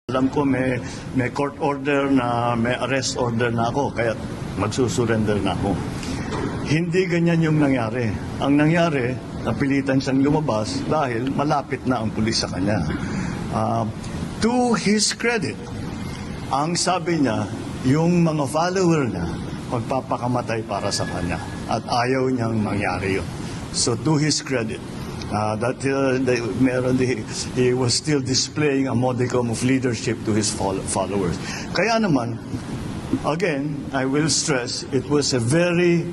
Alam ko may court order na may arrest order na ako, kaya magsusurrender na ako. Hindi ganyan yung nangyari. Ang nangyari, napilitan siyang lumabas dahil malapit na ang pulis sa kanya. To his credit, ang sabi niya, yung mga follower niya, magpapakamatay para sa kanya. At ayaw niyang mangyari yun. So to his credit, he was still displaying a modicum of leadership to his followers. Kaya naman, again, I will stress, it was a very,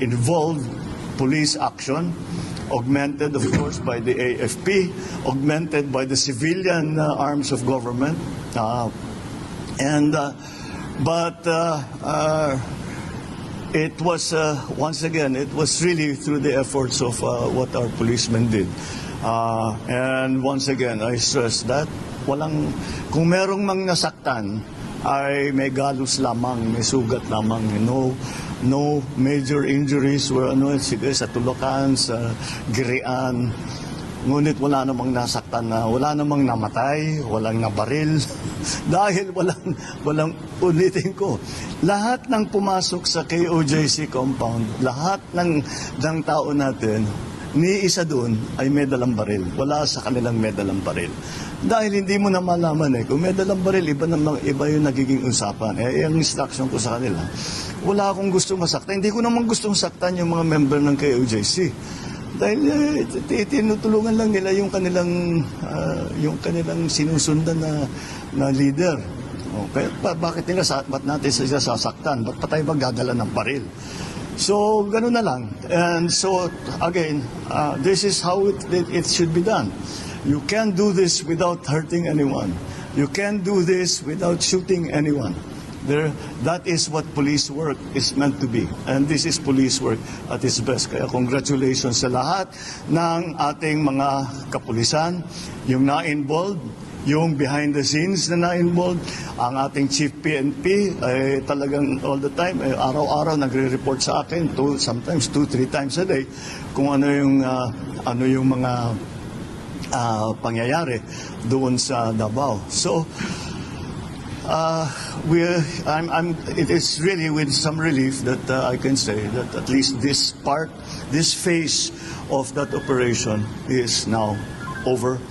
involved police action, augmented, of course, by the AFP, augmented by the civilian arms of government, it was, once again, it was really through the efforts of what our policemen did. And once again, I stress that kung merong mang nasaktan, ay may galos lamang, may sugat lamang. No major injuries were sige, sa tulakan, sa girian. Ngunit wala namang nasaktan wala namang namatay, walang nabaril. Dahil walang ulitin ko. Lahat ng pumasok sa KOJC compound, lahat ng tao natin, ni isa doon ay may dalang baril. Wala sa kanilang may dalang baril. Dahil hindi mo na malaman kung may dalang baril, iba yung nagiging usapan. Yung instruction ko sa kanila, wala akong gusto masaktan. Hindi ko naman gustong saktan yung mga member ng KOJC. Dahil tinutulungan lang nila yung kanilang sinusundan na leader. Okay, ba't natin sila sasaktan? Ba't pa tayo magdadala ng baril? So, gano'n na lang. And so, again, this is how it should be done. You can't do this without hurting anyone. You can't do this without shooting anyone. That is what police work is meant to be. And this is police work at its best. Kaya congratulations sa lahat ng ating mga kapulisan, yung na-involved, yung behind the scenes na na-involved, ang ating Chief PNP ay talagang all the time, araw-araw nagre-report sa akin, sometimes 2-3 times a day, kung ano yung mga pangyayari doon sa Davao. So, it is really with some relief that I can say that at least this phase of that operation is now over.